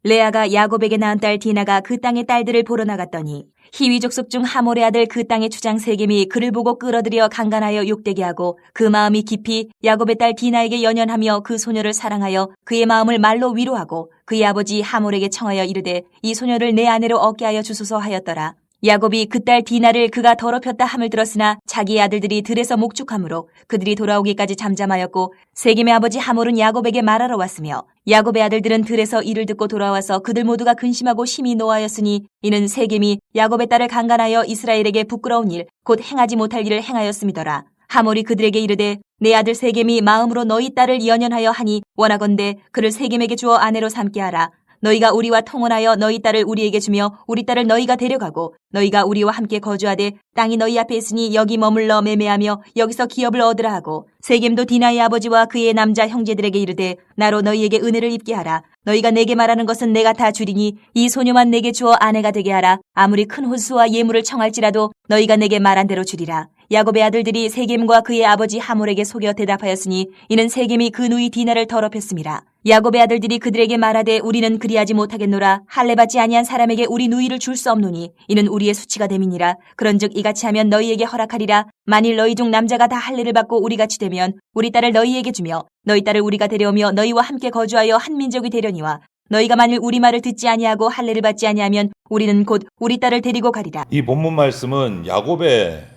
레아가 야곱에게 낳은 딸 디나가 그 땅의 딸들을 보러 나갔더니 히위 족속 중 하몰의 아들 그 땅의 주장 세겜이 그를 보고 끌어들여 강간하여 욕되게 하고 그 마음이 깊이 야곱의 딸 디나에게 연연하며 그 소녀를 사랑하여 그의 마음을 말로 위로하고 그의 아버지 하몰에게 청하여 이르되 이 소녀를 내 아내로 얻게 하여 주소서 하였더라. 야곱이 그 딸 디나를 그가 더럽혔다 함을 들었으나 자기의 아들들이 들에서 목축함으로 그들이 돌아오기까지 잠잠하였고 세겜의 아버지 하몰은 야곱에게 말하러 왔으며 야곱의 아들들은 들에서 이를 듣고 돌아와서 그들 모두가 근심하고 심히 노하였으니 이는 세겜이 야곱의 딸을 강간하여 이스라엘에게 부끄러운 일 곧 행하지 못할 일을 행하였음이더라. 하몰이 그들에게 이르되 내 아들 세겜이 마음으로 너희 딸을 연연하여 하니 원하건대 그를 세겜에게 주어 아내로 삼게 하라. 너희가 우리와 통혼하여 너희 딸을 우리에게 주며 우리 딸을 너희가 데려가고 너희가 우리와 함께 거주하되 땅이 너희 앞에 있으니 여기 머물러 매매하며 여기서 기업을 얻으라 하고 세겜도 디나의 아버지와 그의 남자 형제들에게 이르되 나로 너희에게 은혜를 입게 하라. 너희가 내게 말하는 것은 내가 다 주리니 이 소녀만 내게 주어 아내가 되게 하라. 아무리 큰 호수와 예물을 청할지라도 너희가 내게 말한 대로 주리라. 야곱의 아들들이 세겜과 그의 아버지 하몰에게 속여 대답하였으니 이는 세겜이 그 누이 디나를 더럽혔음이라. 야곱의 아들들이 그들에게 말하되 우리는 그리하지 못하겠노라. 할례받지 아니한 사람에게 우리 누이를 줄 수 없노니 이는 우리의 수치가 됨이니라. 그런즉 이같이 하면 너희에게 허락하리라. 만일 너희 중 남자가 다 할례를 받고 우리같이 되면 우리 딸을 너희에게 주며 너희 딸을 우리가 데려오며 너희와 함께 거주하여 한 민족이 되려니와 너희가 만일 우리 말을 듣지 아니하고 할례를 받지 아니하면 우리는 곧 우리 딸을 데리고 가리라. 이 본문 말씀은 야곱의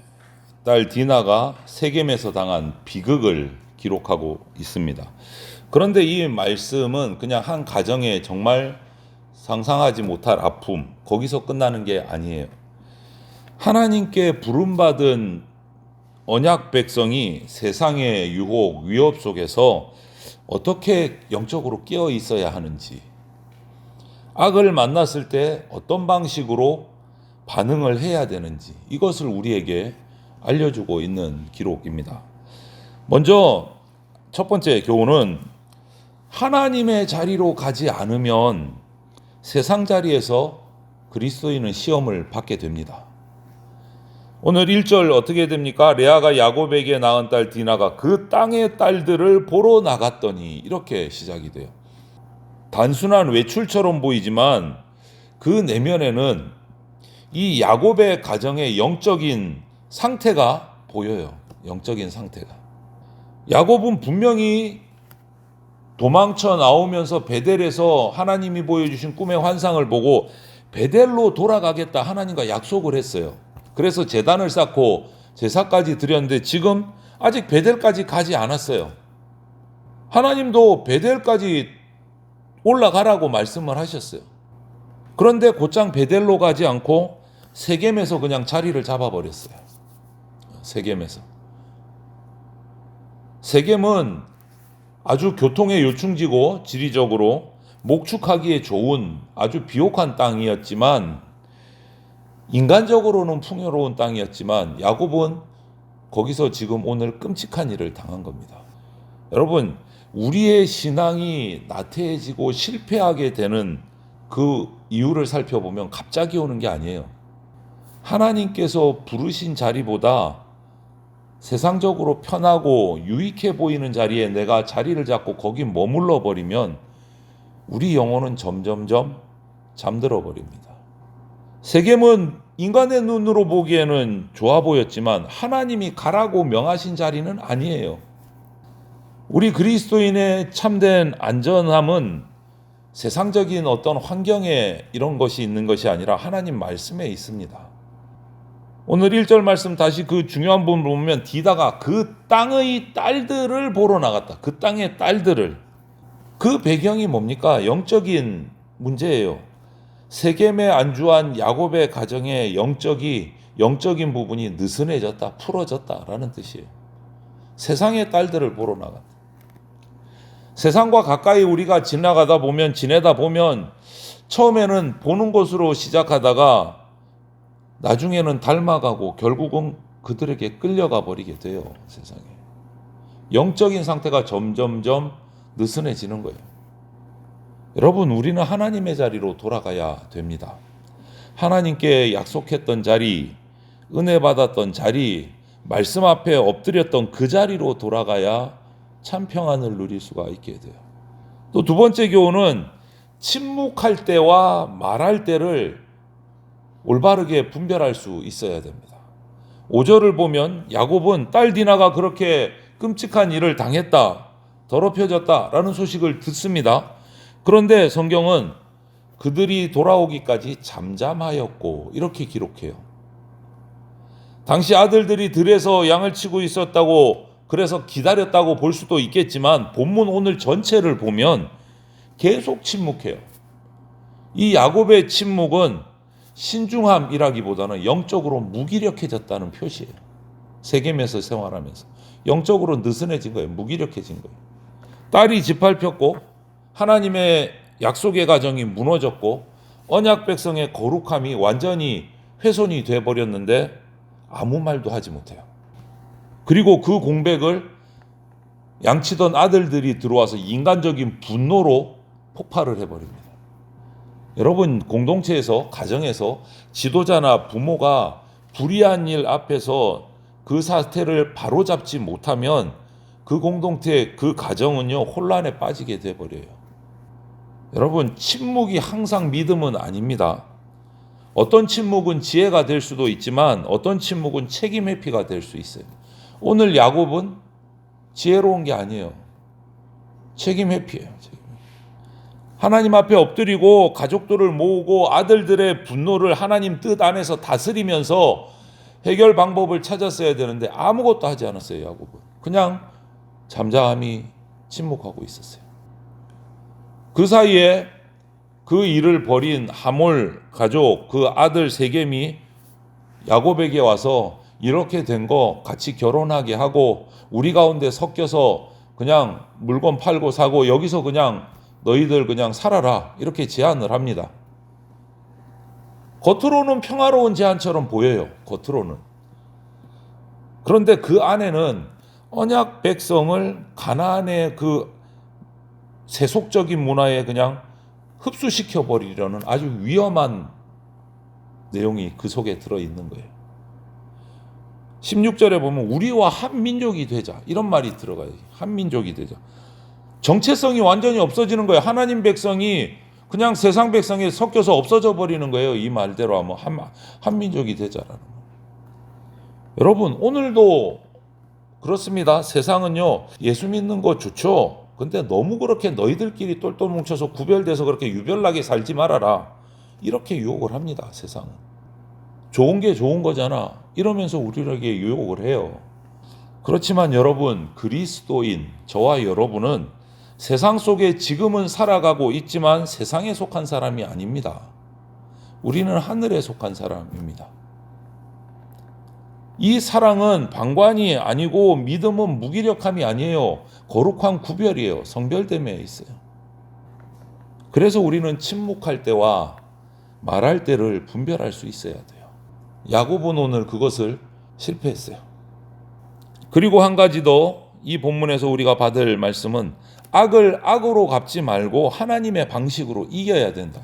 딸 디나가 세겜에서 당한 비극을 기록하고 있습니다. 그런데 이 말씀은 그냥 한 가정의 정말 상상하지 못할 아픔, 거기서 끝나는 게 아니에요. 하나님께 부름받은 언약 백성이 세상의 유혹, 위협 속에서 어떻게 영적으로 깨어 있어야 하는지, 악을 만났을 때 어떤 방식으로 반응을 해야 되는지, 이것을 우리에게 알려주고 있는 기록입니다. 먼저 첫 번째 교훈은 하나님의 자리로 가지 않으면 세상 자리에서 그리스도인은 시험을 받게 됩니다. 오늘 1절 어떻게 됩니까? 레아가 야곱에게 낳은 딸 디나가 그 땅의 딸들을 보러 나갔더니, 이렇게 시작이 돼요. 단순한 외출처럼 보이지만 그 내면에는 이 야곱의 가정의 영적인 상태가 보여요. 영적인 상태가. 야곱은 분명히 도망쳐 나오면서 베델에서 하나님이 보여주신 꿈의 환상을 보고 베델로 돌아가겠다 하나님과 약속을 했어요. 그래서 제단을 쌓고 제사까지 드렸는데 지금 아직 베델까지 가지 않았어요. 하나님도 베델까지 올라가라고 말씀을 하셨어요. 그런데 곧장 베델로 가지 않고 세겜에서 그냥 자리를 잡아버렸어요. 세겜은 아주 교통의 요충지고 지리적으로 목축하기에 좋은 아주 비옥한 땅이었지만, 인간적으로는 풍요로운 땅이었지만 야곱은 거기서 지금 오늘 끔찍한 일을 당한 겁니다. 여러분, 우리의 신앙이 나태해지고 실패하게 되는 그 이유를 살펴보면 갑자기 오는 게 아니에요. 하나님께서 부르신 자리보다 세상적으로 편하고 유익해 보이는 자리에 내가 자리를 잡고 거기 머물러 버리면 우리 영혼은 점점점 잠들어 버립니다. 세겜은 인간의 눈으로 보기에는 좋아 보였지만 하나님이 가라고 명하신 자리는 아니에요. 우리 그리스도인의 참된 안전함은 세상적인 어떤 환경에 이런 것이 있는 것이 아니라 하나님 말씀에 있습니다. 오늘 1절 말씀 다시 그 중요한 부분을 보면 디다가 그 땅의 딸들을 보러 나갔다. 그 땅의 딸들을. 그 배경이 뭡니까? 영적인 문제예요. 세겜에 안주한 야곱의 가정의 영적인 부분이 느슨해졌다, 풀어졌다라는 뜻이에요. 세상의 딸들을 보러 나갔다. 세상과 가까이 우리가 지내다 보면 처음에는 보는 것으로 시작하다가 나중에는 닮아가고 결국은 그들에게 끌려가 버리게 돼요. 세상에. 영적인 상태가 점점점 느슨해지는 거예요. 여러분, 우리는 하나님의 자리로 돌아가야 됩니다. 하나님께 약속했던 자리, 은혜 받았던 자리, 말씀 앞에 엎드렸던 그 자리로 돌아가야 참 평안을 누릴 수가 있게 돼요. 또 두 번째 교훈은 침묵할 때와 말할 때를 올바르게 분별할 수 있어야 됩니다. 5절을 보면 야곱은 딸 디나가 그렇게 끔찍한 일을 당했다, 더럽혀졌다라는 소식을 듣습니다. 그런데 성경은 그들이 돌아오기까지 잠잠하였고 이렇게 기록해요. 당시 아들들이 들에서 양을 치고 있었다고 그래서 기다렸다고 볼 수도 있겠지만 본문 오늘 전체를 보면 계속 침묵해요. 이 야곱의 침묵은 신중함이라기보다는 영적으로 무기력해졌다는 표시예요. 세겜에서 생활하면서 영적으로 느슨해진 거예요. 무기력해진 거예요. 딸이 짓밟혔고 하나님의 약속의 가정이 무너졌고 언약 백성의 거룩함이 완전히 훼손이 돼버렸는데 아무 말도 하지 못해요. 그리고 그 공백을 양치던 아들들이 들어와서 인간적인 분노로 폭발을 해버립니다. 여러분, 공동체에서, 가정에서 지도자나 부모가 불의한 일 앞에서 그 사태를 바로잡지 못하면 그 공동체, 그 가정은요, 혼란에 빠지게 돼버려요. 여러분, 침묵이 항상 믿음은 아닙니다. 어떤 침묵은 지혜가 될 수도 있지만 어떤 침묵은 책임 회피가 될 수 있어요. 오늘 야곱은 지혜로운 게 아니에요. 책임 회피예요. 하나님 앞에 엎드리고 가족들을 모으고 아들들의 분노를 하나님 뜻 안에서 다스리면서 해결 방법을 찾았어야 되는데 아무것도 하지 않았어요. 야곱은 그냥 잠잠히 침묵하고 있었어요. 그 사이에 그 일을 벌인 하몰 가족, 그 아들 세겜이 야곱에게 와서 이렇게 된 거 같이 결혼하게 하고 우리 가운데 섞여서 그냥 물건 팔고 사고 여기서 그냥 너희들 그냥 살아라, 이렇게 제안을 합니다. 겉으로는 평화로운 제안처럼 보여요. 겉으로는. 그런데 그 안에는 언약 백성을 가나안의 그 세속적인 문화에 그냥 흡수시켜 버리려는 아주 위험한 내용이 그 속에 들어있는 거예요. 16절에 보면 우리와 한 민족이 되자, 이런 말이 들어가요. 한 민족이 되자. 정체성이 완전히 없어지는 거예요. 하나님 백성이 그냥 세상 백성에 섞여서 없어져 버리는 거예요. 이 말대로 하면 한 민족이 되자라는 거예요. 여러분, 오늘도 그렇습니다. 세상은요, 예수 믿는 거 좋죠. 근데 너무 그렇게 너희들끼리 똘똘 뭉쳐서 구별돼서 그렇게 유별나게 살지 말아라, 이렇게 유혹을 합니다. 세상은. 좋은 게 좋은 거잖아, 이러면서 우리에게 유혹을 해요. 그렇지만 여러분, 그리스도인 저와 여러분은 세상 속에 지금은 살아가고 있지만 세상에 속한 사람이 아닙니다. 우리는 하늘에 속한 사람입니다. 이 사랑은 방관이 아니고 믿음은 무기력함이 아니에요. 거룩한 구별이에요. 성별됨에 있어요. 그래서 우리는 침묵할 때와 말할 때를 분별할 수 있어야 돼요. 야곱은 오늘 그것을 실패했어요. 그리고 한 가지 더, 이 본문에서 우리가 받을 말씀은 악을 악으로 갚지 말고 하나님의 방식으로 이겨야 된다.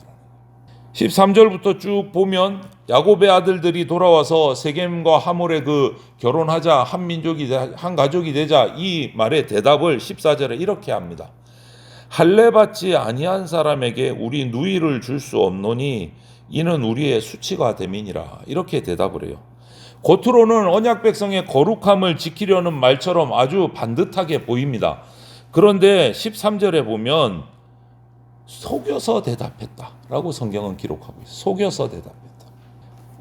13절부터 쭉 보면 야곱의 아들들이 돌아와서 세겜과 하몰의 그 결혼하자, 한 민족이 한 가족이 되자, 이 말의 대답을 14절에 이렇게 합니다. 할례 받지 아니한 사람에게 우리 누이를 줄 수 없노니 이는 우리의 수치가 됨이니라, 이렇게 대답을 해요. 겉으로는 언약 백성의 거룩함을 지키려는 말처럼 아주 반듯하게 보입니다. 그런데 13절에 보면 속여서 대답했다라고 성경은 기록하고 있어요. 속여서 대답했다.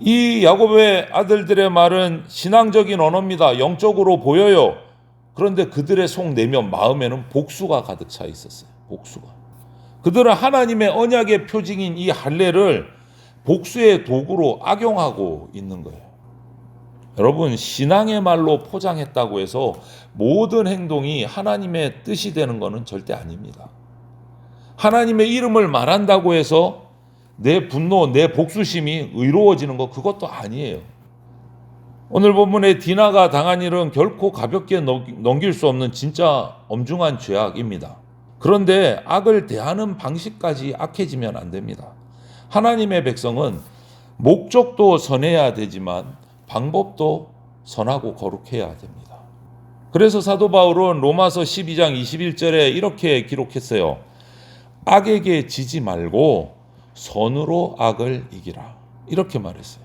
이 야곱의 아들들의 말은 신앙적인 언어입니다. 영적으로 보여요. 그런데 그들의 속 내면 마음에는 복수가 가득 차 있었어요. 복수가. 그들은 하나님의 언약의 표징인 이 할례를 복수의 도구로 악용하고 있는 거예요. 여러분, 신앙의 말로 포장했다고 해서 모든 행동이 하나님의 뜻이 되는 것은 절대 아닙니다. 하나님의 이름을 말한다고 해서 내 분노, 내 복수심이 의로워지는 것, 그것도 아니에요. 오늘 본문에 디나가 당한 일은 결코 가볍게 넘길 수 없는 진짜 엄중한 죄악입니다. 그런데 악을 대하는 방식까지 악해지면 안 됩니다. 하나님의 백성은 목적도 선해야 되지만 방법도 선하고 거룩해야 됩니다. 그래서 사도 바울은 로마서 12장 21절에 이렇게 기록했어요. 악에게 지지 말고 선으로 악을 이기라. 이렇게 말했어요.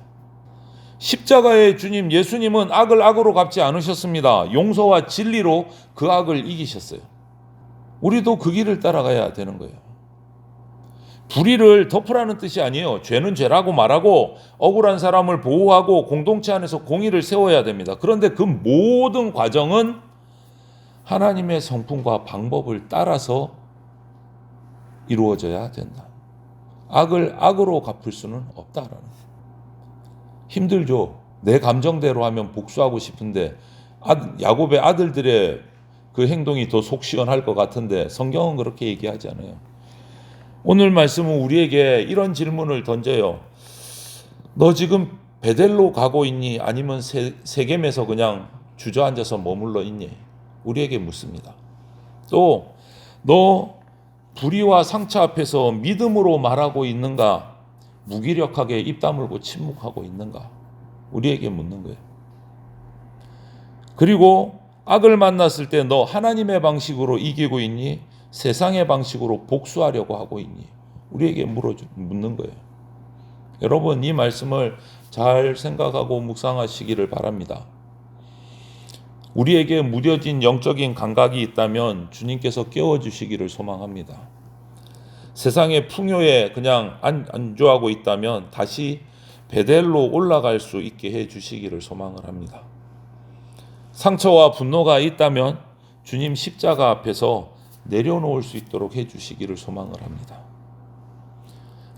십자가의 주님 예수님은 악을 악으로 갚지 않으셨습니다. 용서와 진리로 그 악을 이기셨어요. 우리도 그 길을 따라가야 되는 거예요. 불의를 덮으라는 뜻이 아니에요. 죄는 죄라고 말하고 억울한 사람을 보호하고 공동체 안에서 공의를 세워야 됩니다. 그런데 그 모든 과정은 하나님의 성품과 방법을 따라서 이루어져야 된다. 악을 악으로 갚을 수는 없다라는 거예요. 힘들죠. 내 감정대로 하면 복수하고 싶은데 야곱의 아들들의 그 행동이 더 속 시원할 것 같은데 성경은 그렇게 얘기하지 않아요. 오늘 말씀은 우리에게 이런 질문을 던져요. 너 지금 베델로 가고 있니? 아니면 세겜에서 그냥 주저앉아서 머물러 있니? 우리에게 묻습니다. 또 너 불의와 상처 앞에서 믿음으로 말하고 있는가? 무기력하게 입 다물고 침묵하고 있는가? 우리에게 묻는 거예요. 그리고 악을 만났을 때 너 하나님의 방식으로 이기고 있니? 세상의 방식으로 복수하려고 하고 있니? 우리에게 묻는 거예요. 여러분, 이 말씀을 잘 생각하고 묵상하시기를 바랍니다. 우리에게 무뎌진 영적인 감각이 있다면 주님께서 깨워주시기를 소망합니다. 세상의 풍요에 그냥 안주하고 있다면 다시 베델로 올라갈 수 있게 해주시기를 소망을 합니다. 상처와 분노가 있다면 주님 십자가 앞에서 내려놓을 수 있도록 해주시기를 소망을 합니다.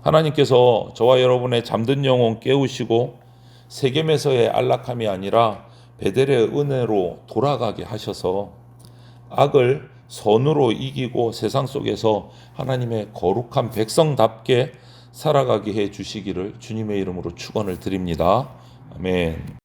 하나님께서 저와 여러분의 잠든 영혼 깨우시고 세겜에서의 안락함이 아니라 베델의 은혜로 돌아가게 하셔서 악을 선으로 이기고 세상 속에서 하나님의 거룩한 백성답게 살아가게 해 주시기를 주님의 이름으로 축원을 드립니다. 아멘.